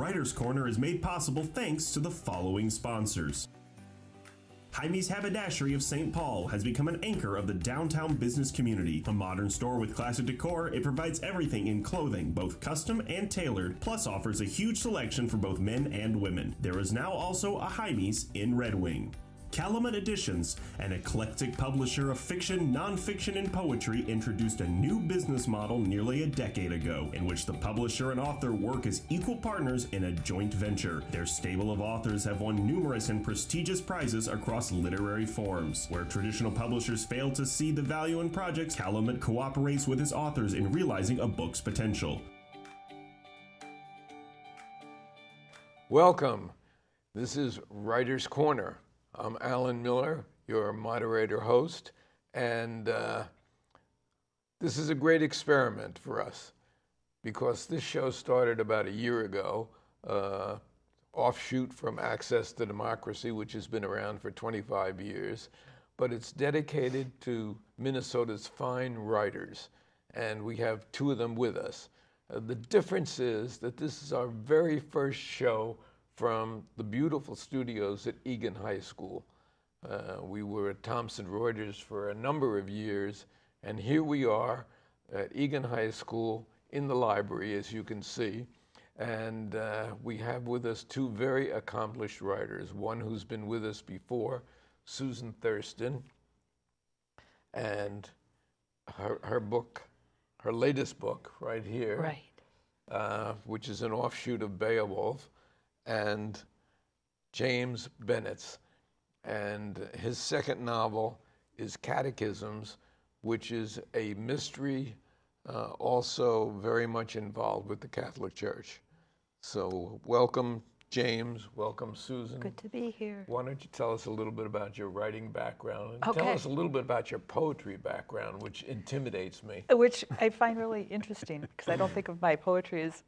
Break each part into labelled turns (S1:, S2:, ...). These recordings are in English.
S1: Writer's Corner is made possible thanks to the following sponsors. Jaime's Haberdashery of St. Paul has become an anchor of the downtown business community. A modern store with classic decor, it provides everything in clothing, both custom and tailored, plus offers a huge selection for both men and women. There is now also a Jaime's in Red Wing. Calumet Editions, an eclectic publisher of fiction, non-fiction, and poetry, introduced a new business model nearly a decade ago, in which the publisher and author work as equal partners in a joint venture. Their stable of authors have won numerous and prestigious prizes across literary forums. Where traditional publishers fail to see the value in projects, Calumet cooperates with its authors in realizing a book's potential.
S2: Welcome. This is Writer's Corner. I'm Alan Miller, your moderator host, and this is a great experiment for us because this show started about a year ago, offshoot from Access to Democracy, which has been around for 25 years, but it's dedicated to Minnesota's fine writers, and we have two of them with us. The difference is that this is our very first show from the beautiful studios at Eagan High School. We were at Thomson Reuters for a number of years, and here we are at Eagan High School in the library, as you can see. And we have with us two very accomplished writers, one who's been with us before, Susan Thurston, and her book, her latest book right here, right, which is an offshoot of Beowulf, and James Bennetts. And his second novel is Catechisms, which is a mystery, also very much involved with the Catholic Church. So welcome, James. Welcome, Susan.
S3: Good to be here.
S2: Why don't you tell us a little bit about your writing background, and tell us a little bit about your poetry background, which intimidates me.
S3: Which I find really interesting, because I don't think of my poetry as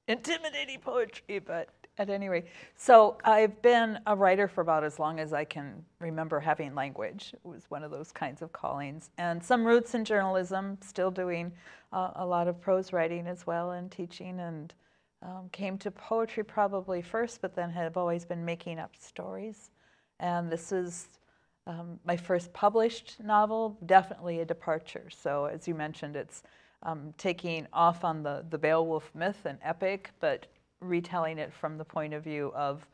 S3: intimidating poetry, but at any rate. So I've been a writer for about as long as I can remember having language. It was one of those kinds of callings. And some roots in journalism, still doing a lot of prose writing as well, and teaching, and came to poetry probably first, but then have always been making up stories. And this is my first published novel, definitely a departure. So as you mentioned, it's taking off on the Beowulf myth and epic, but retelling it from the point of view of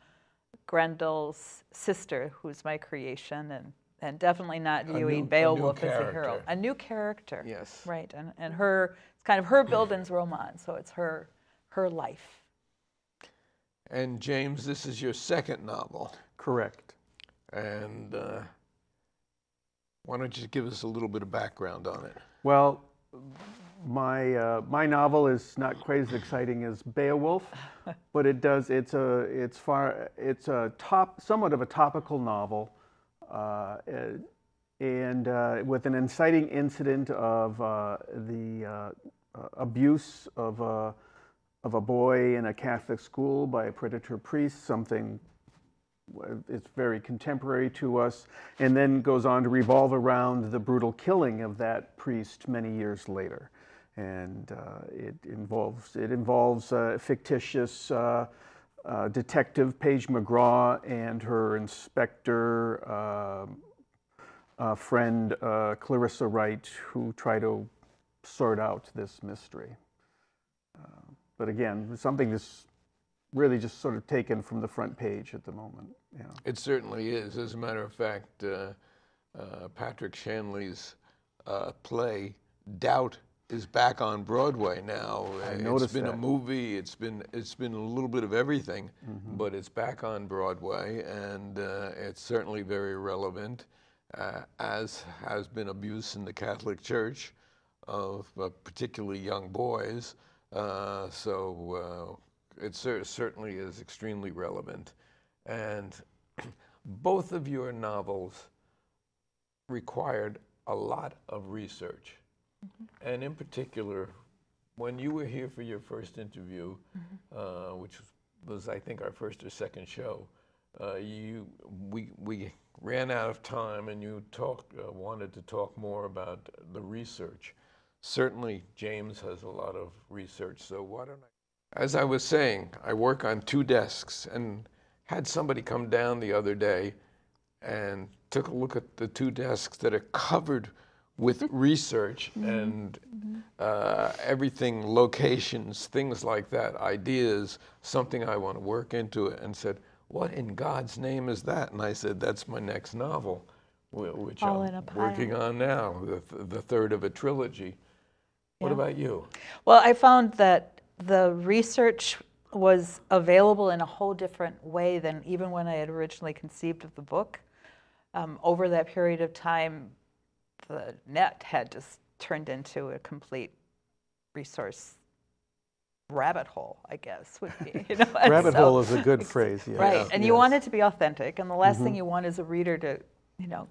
S3: Grendel's sister, who's my creation, and definitely not viewing Beowulf as a hero. A new character. Yes. Right, and her, it's kind of her Bildungsroman, so it's her life.
S2: And James, this is your second novel.
S4: Correct.
S2: And why don't you give us a little bit of background on it?
S4: Well, my novel is not quite as exciting as Beowulf, but it's somewhat of a topical novel, and with an inciting incident of the abuse of a boy in a Catholic school by a predator priest, something it's very contemporary to us, and then goes on to revolve around the brutal killing of that priest many years later. And it involves a fictitious detective, Paige McGraw, and her inspector friend, Clarissa Wright, who try to sort out this mystery. But again, something that's really just sort of taken from the front page at the moment. Yeah.
S2: It certainly is. As a matter of fact, Patrick Shanley's play, Doubt, is back on Broadway now. It's been a movie. It's been a little bit of everything, but it's back on Broadway, and it's certainly very relevant, as has been abuse in the Catholic Church of particularly young boys. So it certainly is extremely relevant, and both of your novels required a lot of research. And in particular, when you were here for your first interview, which was, I think, our first or second show, we ran out of time, and you wanted to talk more about the research. Certainly, James has a lot of research, so why don't As I was saying, I work on 2 desks, and had somebody come down the other day and took a look at the 2 desks that are covered with research and everything, locations, things like that, ideas, something I want to work into it, and said, what in God's name is that? And I said, that's my next novel, which
S3: All
S2: I'm
S3: in a pile.
S2: working on now, the 3rd of a trilogy. What about you?
S3: Well, I found that the research was available in a whole different way than even when I had originally conceived of the book. Over that period of time, the net had just turned into a complete resource rabbit hole, I guess, would be. You know?
S4: Rabbit hole is a good phrase, yeah.
S3: Right, and you
S4: Yes.
S3: want it to be authentic, and the last thing you want is a reader to, you know,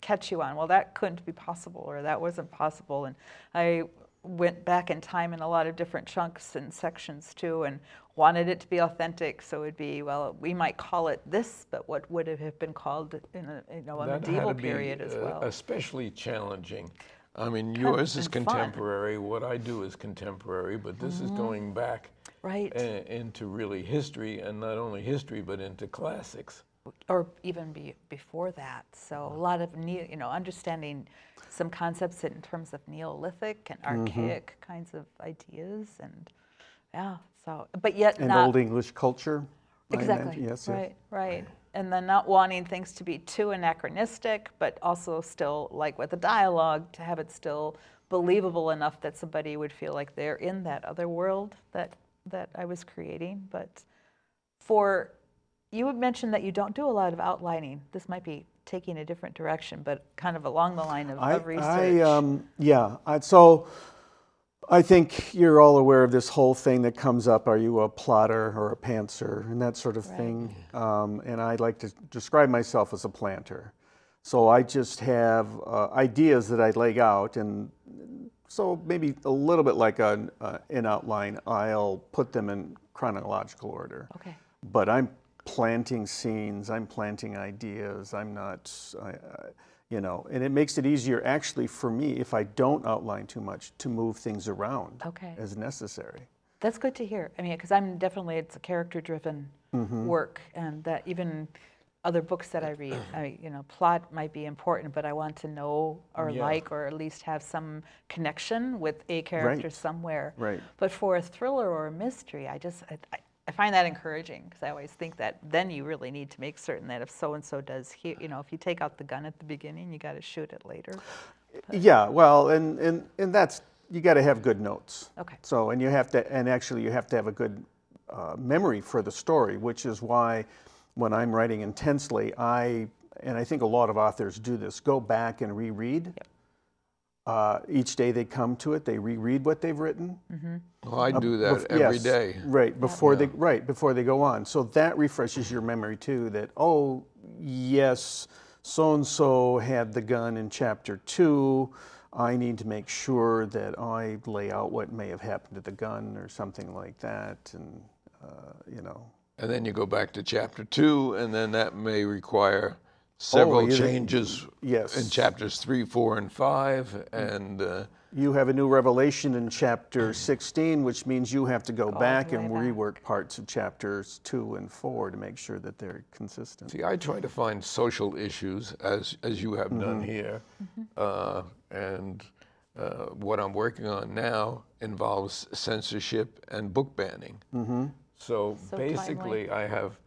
S3: catch you on, well, that couldn't be possible, or that wasn't possible. And I went back in time in a lot of different chunks and sections too, and wanted it to be authentic, so it'd be, well, we might call it this, but what would it have been called in a, you know, a
S2: That
S3: medieval
S2: had to
S3: period
S2: be,
S3: as well.
S2: especially challenging. I mean,
S3: Kind
S2: yours
S3: of
S2: is
S3: fun.
S2: contemporary, what I do is contemporary, but this is going back
S3: Right.
S2: into really history, and not only history, but into classics.
S3: Or even before that. So a lot of, you know, understanding some concepts in terms of Neolithic and archaic kinds of ideas, and yeah, so, but yet
S4: And
S3: not
S4: Old English culture. I
S3: exactly,
S4: imagine. Yes,
S3: right, right. And then not wanting things to be too anachronistic, but also still, like with the dialogue, to have it still believable enough that somebody would feel like they're in that other world that I was creating. But you had mentioned that you don't do a lot of outlining. This might be taking a different direction, but kind of along the line of research.
S4: So I think you're all aware of this whole thing that comes up. Are you a plotter or a pantser and that sort of thing? And I like to describe myself as a planter. So I just have ideas that I lay out, and so maybe a little bit like an outline. I'll put them in chronological order.
S3: Okay.
S4: But I'm planting scenes, I'm planting ideas, I'm not, you know, and it makes it easier actually for me, if I don't outline too much, to move things around as necessary.
S3: That's good to hear. I mean, because it's a character-driven work, and that even other books that I read, you know, plot might be important, but I want to know or like, or at least have some connection with a character somewhere.
S4: Right.
S3: But for a thriller or a mystery, I find that encouraging, because I always think that then you really need to make certain that if so-and-so does here, you know, if you take out the gun at the beginning, you got to shoot it later.
S4: Yeah, well, and that's, you got to have good notes.
S3: Okay.
S4: So, and you have to, and actually you have to have a good memory for the story, which is why when I'm writing intensely, and I think a lot of authors do this, go back and reread.
S3: Yep.
S4: Each day they come to it, they reread what they've written.
S2: Well, I do that every day.
S4: Right, before they go on. So that refreshes your memory too, that, oh, yes, so-and-so had the gun in chapter 2. I need to make sure that I lay out what may have happened to the gun or something like that, and, you know.
S2: And then you go back to chapter 2, and then that may require several changes in chapters 3, 4, and 5, and
S4: you have a new revelation in chapter 16, which means you have to go back and rework parts of chapters 2 and 4 to make sure that they're consistent.
S2: See, I try to find social issues, as you have done here, and what I'm working on now involves censorship and book banning. So basically, I have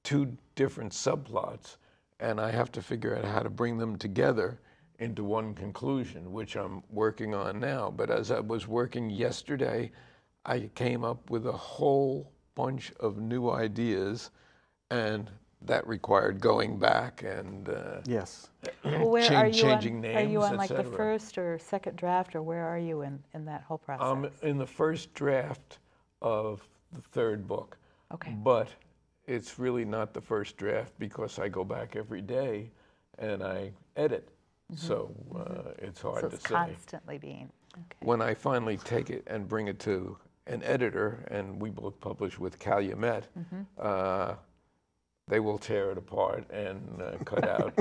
S2: 2 different subplots, and I have to figure out how to bring them together into one conclusion, which I'm working on now. But as I was working yesterday, I came up with a whole bunch of new ideas, and that required going back and changing names,
S3: Are you on like the
S2: etc.
S3: first or second draft, or where are you in that whole process?
S2: I'm in the first draft of the 3rd book.
S3: Okay.
S2: But it's really not the first draft, because I go back every day and I edit. So it's hard to say.
S3: Constantly being. Okay.
S2: When I finally take it and bring it to an editor, and we both publish with Calumet, they will tear it apart and cut out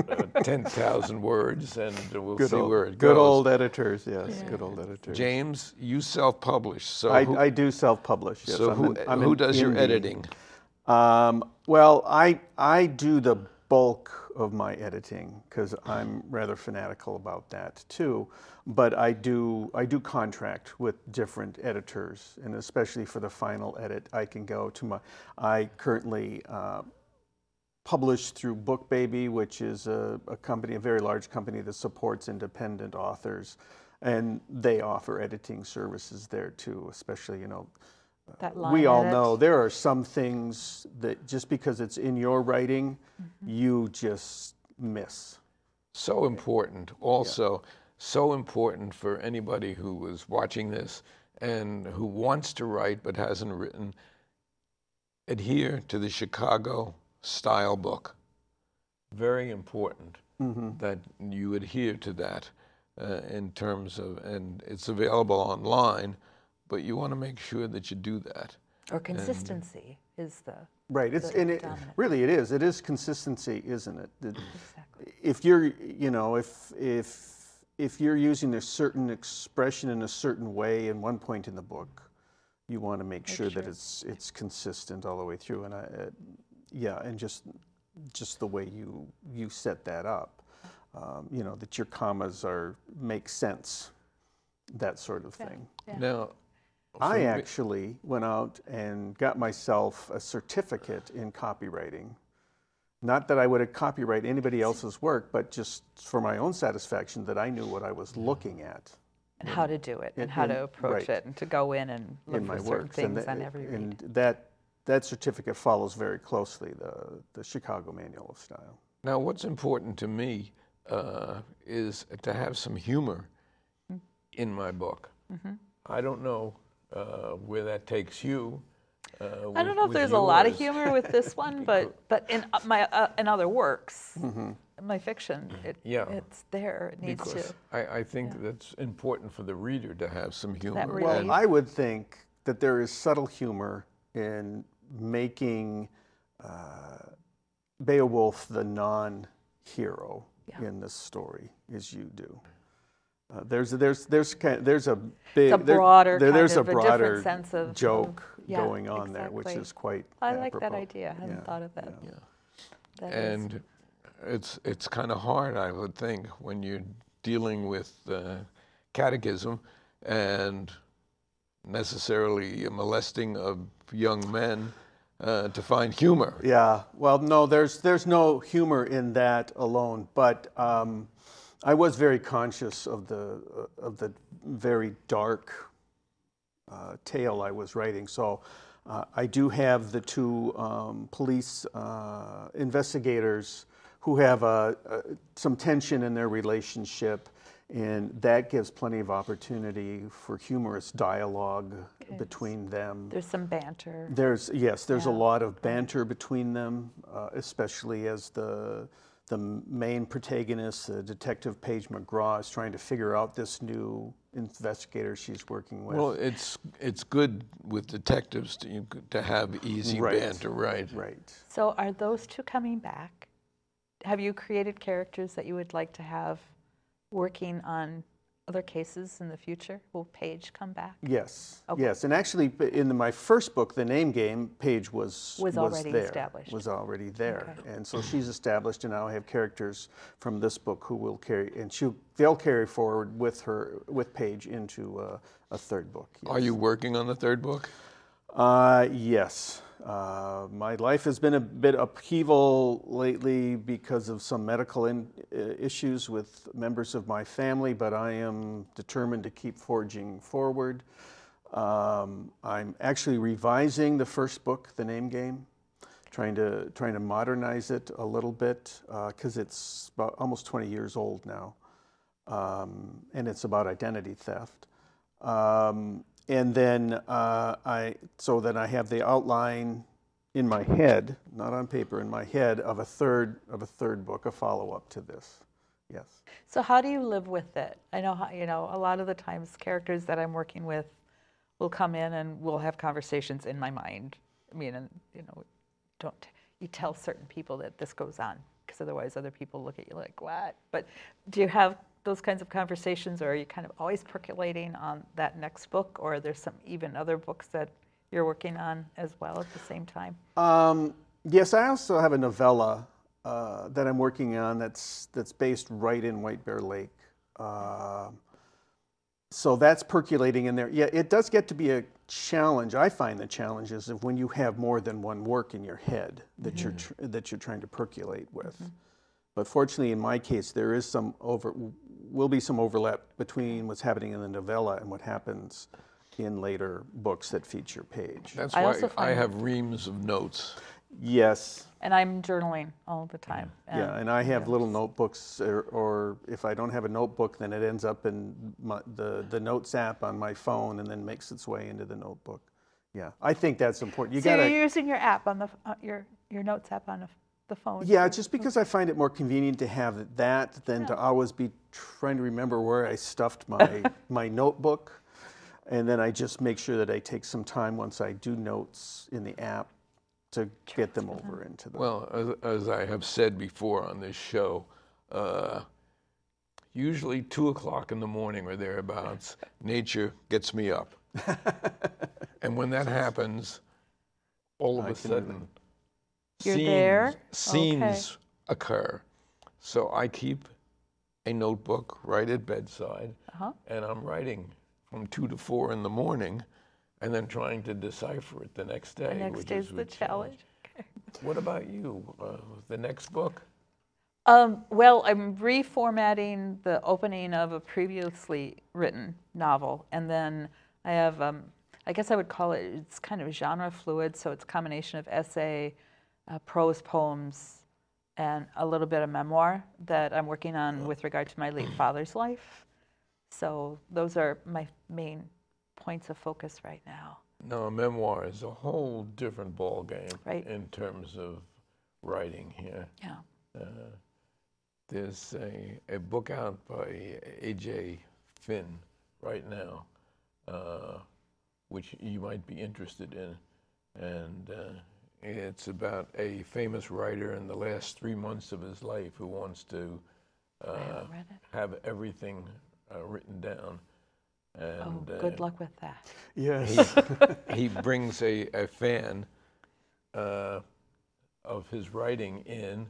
S2: 10,000 words, and we'll see where it goes.
S4: Good old editors, yes, good old editors.
S2: James, you self-publish, so
S4: I do self-publish, yes.
S2: So who does your editing?
S4: Well, I do the bulk of my editing because I'm rather fanatical about that too. But I do contract with different editors, and especially for the final edit, I can go to I currently publish through BookBaby, which is a company, a very large company that supports independent authors, and they offer editing services there too, especially, you know, we all know there are some things that just because it's in your writing, you just miss.
S2: So important. Also, so important for anybody who is watching this and who wants to write but hasn't written. Adhere to the Chicago style book. Very important that you adhere to that in terms of, and it's available online, but you want to make sure that you do that.
S3: Or consistency is the
S4: right. It's and it really it is. It is consistency, isn't it?
S3: Exactly.
S4: If you're, you know, if you're using a certain expression in a certain way in one point in the book, you want to make sure that it's consistent all the way through. And and just the way you set that up, you know, that your commas make sense, that sort of thing.
S3: Yeah.
S2: Now,
S4: I actually went out and got myself a certificate in copywriting. Not that I would copyright anybody else's work, but just for my own satisfaction that I knew what I was looking at.
S3: And how to do it, and how to approach it, and to go in and look for certain things on every read.
S4: And that certificate follows very closely the Chicago Manual of Style.
S2: Now, what's important to me is to have some humor in my book. I don't know where that takes you.
S3: I don't know if there's a lot of humor with this one, but in in other works, my fiction, it's there. It needs
S2: because
S3: to.
S2: I think that's important for the reader to have some humor.
S4: Well, I would think that there is subtle humor in making Beowulf the non-hero in this story, as you do. There's a big there's a broader
S3: sense of
S4: joke going on there, which is quite.
S3: I like that idea. I hadn't thought of that.
S2: And it's kind of hard, I would think, when you're dealing with Catechism and necessarily a molesting of young men to find humor.
S4: Yeah. Well, no, there's no humor in that alone, but. I was very conscious of the very dark tale I was writing. So I do have the two police investigators who have some tension in their relationship, and that gives plenty of opportunity for humorous dialogue between them.
S3: There's some banter.
S4: There's a lot of banter between them, especially as the main protagonist, Detective Paige McGraw, is trying to figure out this new investigator she's working with.
S2: Well, it's good with detectives to have easy banter, right?
S4: Right.
S3: So are those two coming back? Have you created characters that you would like to have working on other cases in the future? Will Paige come back?
S4: Yes. Okay. Yes, and actually, in my first book, The Name Game, Paige was
S3: already
S4: there,
S3: established.
S4: Was already there, and so she's established, and now I have characters from this book who will carry, and they'll carry forward with Paige into a third book. Yes.
S2: Are you working on the third book?
S4: Yes. My life has been a bit upheaval lately because of some medical issues with members of my family, but I am determined to keep forging forward. I'm actually revising the first book, The Name Game, trying to modernize it a little bit because it's about almost 20 years old now, and it's about identity theft. And then so that I have the outline in my head, not on paper, in my head of a third book, a follow-up to this. Yes.
S3: So how do you live with it? I know a lot of the times characters that I'm working with will come in and we'll have conversations in my mind. I mean, and you tell certain people that this goes on, because otherwise other people look at you like, what? But do you have those kinds of conversations, or are you kind of always percolating on that next book, or are there some even other books that you're working on as well at the same time?
S4: Yes, I also have a novella that I'm working on that's based right in White Bear Lake. So that's percolating in there. Yeah, it does get to be a challenge. I find the challenge is when you have more than one work in your head that you're trying to percolate with. But fortunately, in my case, there is will be some overlap between what's happening in the novella and what happens in later books that feature Paige.
S2: That's why I have reams of notes.
S4: Yes.
S3: And I'm journaling all the time.
S4: Yeah, and I have little notebooks, or if I don't have a notebook, then it ends up in the Notes app on my phone and then makes its way into the notebook. Yeah, I think that's important.
S3: You're using your app on the your Notes app on the phone?
S4: Yeah, just because I find it more convenient to have that than to always be trying to remember where I stuffed my notebook. And then I just make sure that I take some time once I do notes in the app to get them over into the...
S2: Well, as I have said before on this show, usually 2 o'clock in the morning or thereabouts, nature gets me up. And when that happens, all of a sudden, scenes occur. So I keep a notebook right at bedside, and I'm writing from 2 to 4 in the morning, and then trying to decipher it the next day.
S3: The next day is the challenge. Okay.
S2: What about you? The next book?
S3: Well, I'm reformatting the opening of a previously written novel, and then I have, I guess I would call it, it's kind of genre fluid, so it's a combination of essay, prose poems, and a little bit of memoir that I'm working on with regard to my late father's life. So those are my main points of focus right now.
S2: No, a memoir is a whole different ballgame in terms of writing here.
S3: Yeah.
S2: There's a book out by A.J. Finn right now, which you might be interested in. And it's about a famous writer in the last 3 months of his life who wants to have everything written down. And,
S3: good luck with that.
S4: Yes.
S2: He brings a fan of his writing in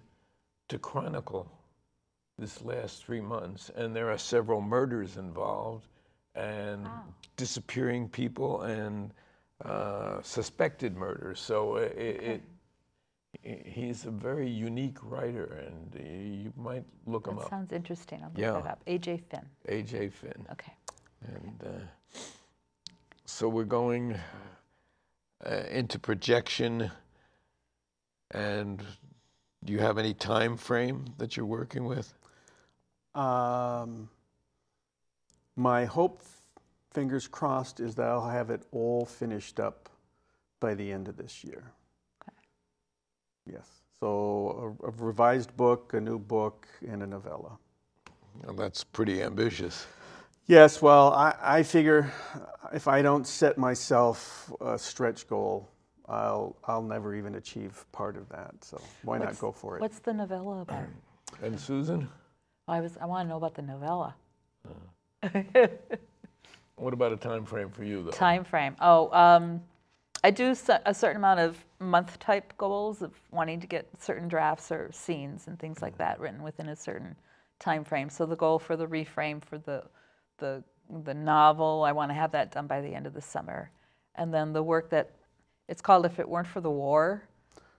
S2: to chronicle this last 3 months. And there are several murders involved, and disappearing people, and suspected murders. So he's a very unique writer, and you might look him up.
S3: That sounds interesting. I'll look that up. A.J. Finn.
S2: A.J. Finn.
S3: Okay.
S2: And so we're going into projection. And do you have any time frame that you're working with?
S4: My hope, fingers crossed, is that I'll have it all finished up by the end of this year.
S3: Okay.
S4: Yes. So a revised book, a new book, and a novella.
S2: Well, that's pretty ambitious.
S4: Yes, well, I figure if I don't set myself a stretch goal, I'll never even achieve part of that. So why not go for it?
S3: What's the novella about?
S2: And Susan?
S3: I want to know about the novella.
S2: What about a time frame for you, though?
S3: Time frame. I do a certain amount of month-type goals of wanting to get certain drafts or scenes and things like that written within a certain time frame. So the goal for the reframe for the novel, I want to have that done by the end of the summer. And then the work that, it's called If It Weren't for the War,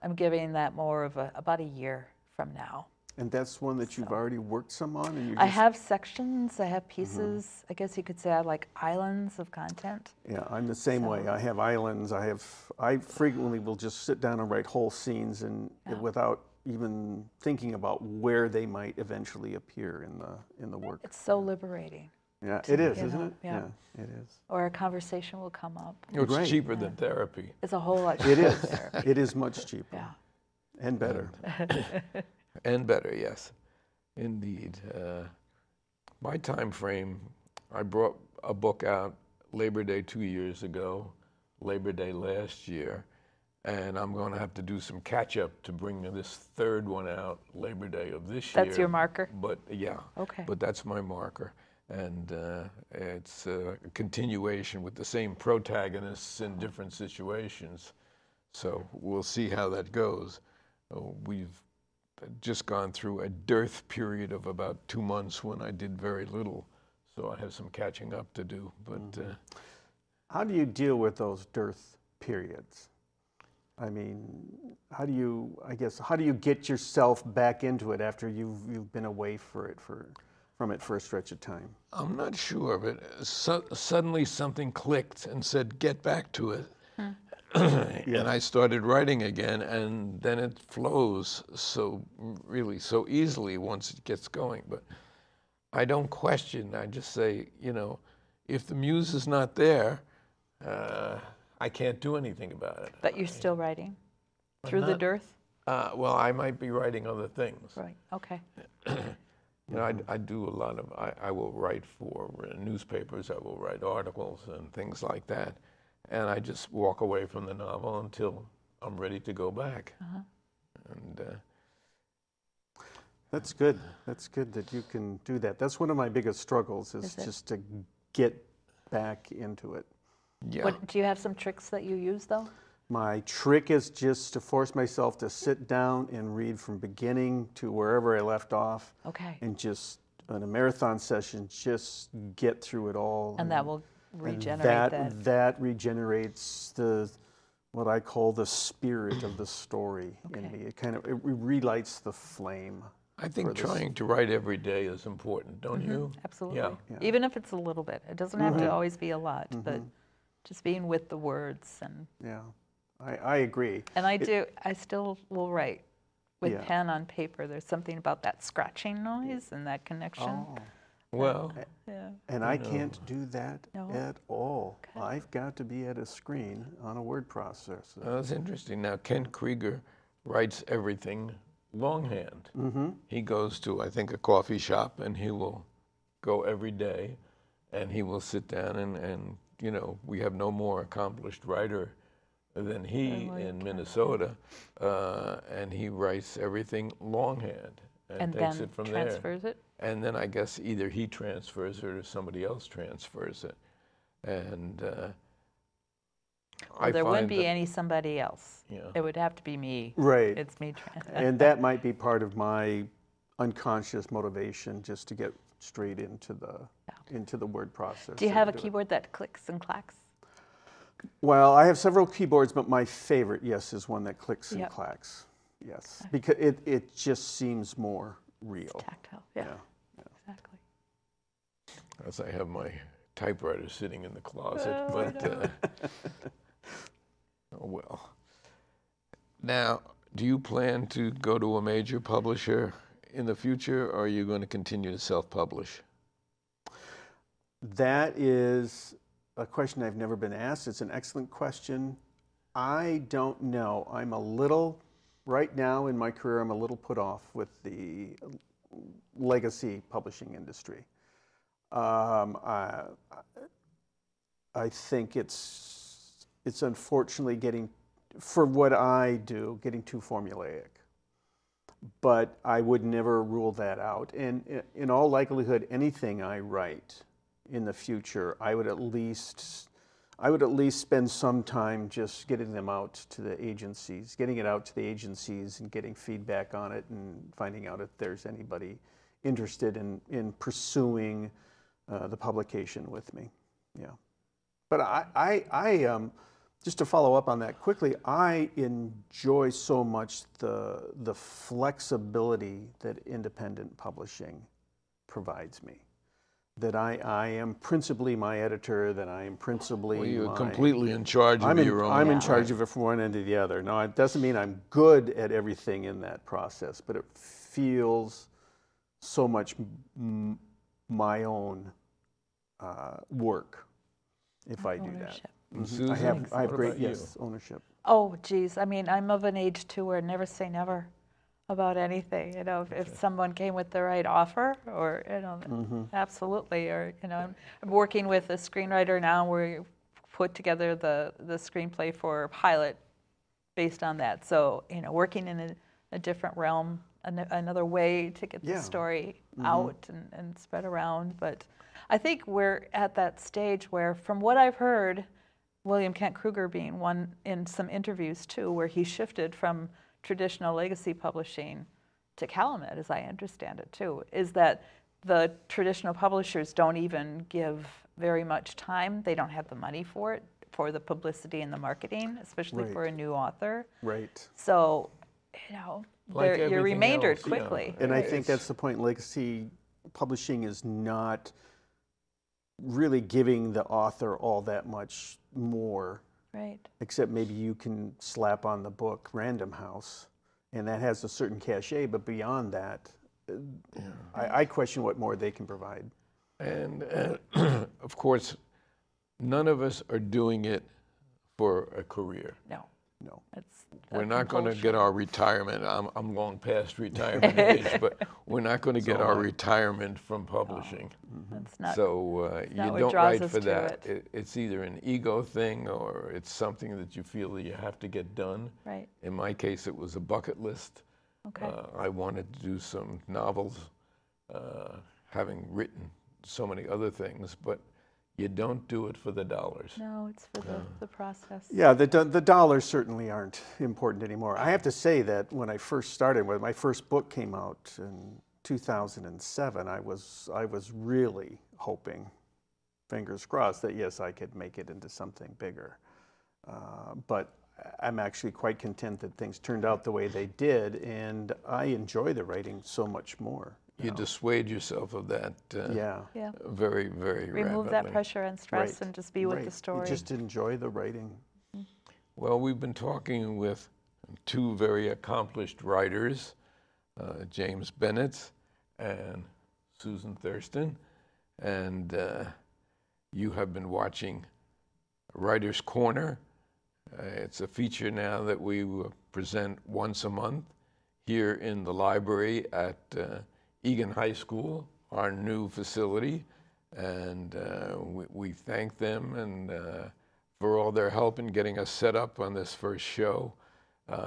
S3: I'm giving that more of about a year from now.
S4: And that's one that you've already worked some on? And
S3: I have sections, I have pieces. I guess you could say I have like islands of content.
S4: Yeah, I'm the same way. I have islands. I frequently will just sit down and write whole scenes and without even thinking about where they might eventually appear in the work.
S3: It's so liberating.
S4: Yeah, it is, isn't it?
S3: Yeah,
S4: it is.
S3: Or a conversation will come up.
S2: It's cheaper than therapy.
S3: It's a whole lot cheaper.
S4: It is. It is much cheaper.
S3: Yeah.
S4: And better.
S2: And better, yes, indeed. My time frame, I brought a book out Labor Day 2 years ago, Labor Day last year, And I'm going to have to do some catch up to bring this third one out Labor Day of this year.
S3: That's your marker?
S2: But yeah,
S3: okay.
S2: But that's my marker. And it's a continuation with the same protagonists in different situations. So we'll see how that goes. We've just gone through a dearth period of about 2 months when I did very little. So I have some catching up to do. But
S4: how do you deal with those dearth periods? I mean, how do you get yourself back into it after you've been away from it for a stretch of time?
S2: I'm not sure, but suddenly something clicked and said, get back to it. And I started writing again, and then it flows so easily once it gets going. But I don't question. I just say, if the muse is not there, I can't do anything about it.
S3: But you're still writing through the dearth?
S2: Well, I might be writing other things.
S3: Right, okay.
S2: I do a lot of, I will write for newspapers, I will write articles and things like that. And I just walk away from the novel until I'm ready to go back. And
S4: that's good. That's good that you can do that. That's one of my biggest struggles is just to get back into it.
S2: Yeah.
S3: Do you have some tricks that you use, though?
S4: My trick is just to force myself to sit down and read from beginning to wherever I left off.
S3: Okay.
S4: And just, in a marathon session, just get through it all.
S3: And that will regenerate that.
S4: That regenerates what I call the spirit of the story in me. It relights the flame.
S2: I think trying to write every day is important, don't you?
S3: Absolutely.
S2: Yeah.
S3: Even if it's a little bit. It doesn't have to always be a lot, but just being with the words. And
S4: yeah, I agree.
S3: And I still will write with pen on paper. There's something about that scratching noise and that connection.
S4: Oh.
S2: Well,
S4: and I can't do that
S3: No.
S4: at all.
S3: Okay.
S4: I've got to be at a screen on a word processor.
S2: that's interesting. Now, Ken Krieger writes everything longhand. He goes to, I think, a coffee shop, and he will go every day, and he will sit down and we have no more accomplished writer than he in Minnesota, and he writes everything longhand and takes
S3: then
S2: it from
S3: transfers it?
S2: And then I guess either he transfers it or somebody else transfers it. And
S3: there wouldn't be any somebody else.
S2: Yeah.
S3: It would have to be me.
S4: Right.
S3: It's me.
S4: And that might be part of my unconscious motivation, just to get straight into the word process.
S3: Do you have a keyboard that clicks and clacks?
S4: Well, I have several keyboards, but my favorite, yes, is one that clicks and clacks. Yes, because it just seems more real.
S3: It's tactile. Yeah. Exactly.
S2: As I have my typewriter sitting in the closet, oh well. Now, do you plan to go to a major publisher in the future, or are you going to continue to self-publish?
S4: That is a question I've never been asked. It's an excellent question. I don't know. Right now in my career, I'm a little put off with the legacy publishing industry. I think it's unfortunately for what I do, getting too formulaic. But I would never rule that out. And in all likelihood, anything I write in the future, I would at least spend some time just getting it out to the agencies and getting feedback on it and finding out if there's anybody interested in pursuing the publication with me. Yeah. But I just to follow up on that quickly, I enjoy so much the flexibility that independent publishing provides me. That I am principally my editor, that I am principally
S2: well, you're completely in charge of your own.
S4: I'm in charge of it from one end to the other. Now, it doesn't mean I'm good at everything in that process, but it feels so much my own work if I do
S3: Ownership.
S4: that.
S2: Susan,
S4: I have great
S2: you?
S4: ownership.
S3: Oh, geez. I mean, I'm of an age, too, where never say never about anything. If someone came with the right offer, or, absolutely. Or, I'm working with a screenwriter now where we put together the screenplay for a pilot based on that. So, you know, working in a different realm, another way to get the story out and spread around. But I think we're at that stage where, from what I've heard, William Kent Kruger being one in some interviews too, where he shifted from traditional legacy publishing to Calumet, as I understand it too, is that the traditional publishers don't even give very much time. They don't have the money for it, for the publicity and the marketing, especially for a new author.
S4: Right.
S3: So, you know,
S2: Like
S3: you're remaindered
S2: else,
S3: quickly.
S4: And I think that's the point. Legacy publishing is not really giving the author all that much more.
S3: Right.
S4: Except maybe you can slap on the book Random House, and that has a certain cachet, but beyond that, I question what more they can provide.
S2: And of course, none of us are doing it for a career.
S3: No.
S4: No.
S2: We're not going to get our retirement. I'm long past retirement age, but we're not going to get our retirement from publishing.
S3: That's not,
S2: so you
S3: not
S2: don't write
S3: us
S2: for
S3: to
S2: that. It's either an ego thing or it's something that you feel that you have to get done.
S3: Right.
S2: In my case, it was a bucket list.
S3: Okay.
S2: I wanted to do some novels, having written so many other things, but you don't do it for the dollars.
S3: No, it's for the process.
S4: Yeah, the dollars certainly aren't important anymore. I have to say that when I first started, when my first book came out in 2007, I was really hoping, fingers crossed, that yes, I could make it into something bigger. But I'm actually quite content that things turned out the way they did, and I enjoy the writing so much more.
S2: You dissuade yourself of that very, very
S3: Remove
S2: rapidly.
S3: that pressure and stress and just be with the story.
S4: You just enjoy the writing.
S2: Well, we've been talking with two very accomplished writers, James Bennetts and Susan Thurston, and you have been watching Writer's Corner. It's a feature now that we present once a month here in the library at Eagan High School, our new facility, and we thank them and for all their help in getting us set up on this first show.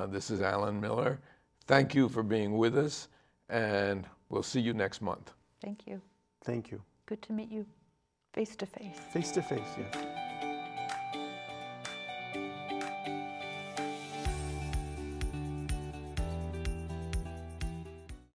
S2: This is Alan Miller. Thank you for being with us, and we'll see you next month.
S3: Thank you.
S4: Thank you.
S3: Good to meet you face to face.
S4: Face to face, yes.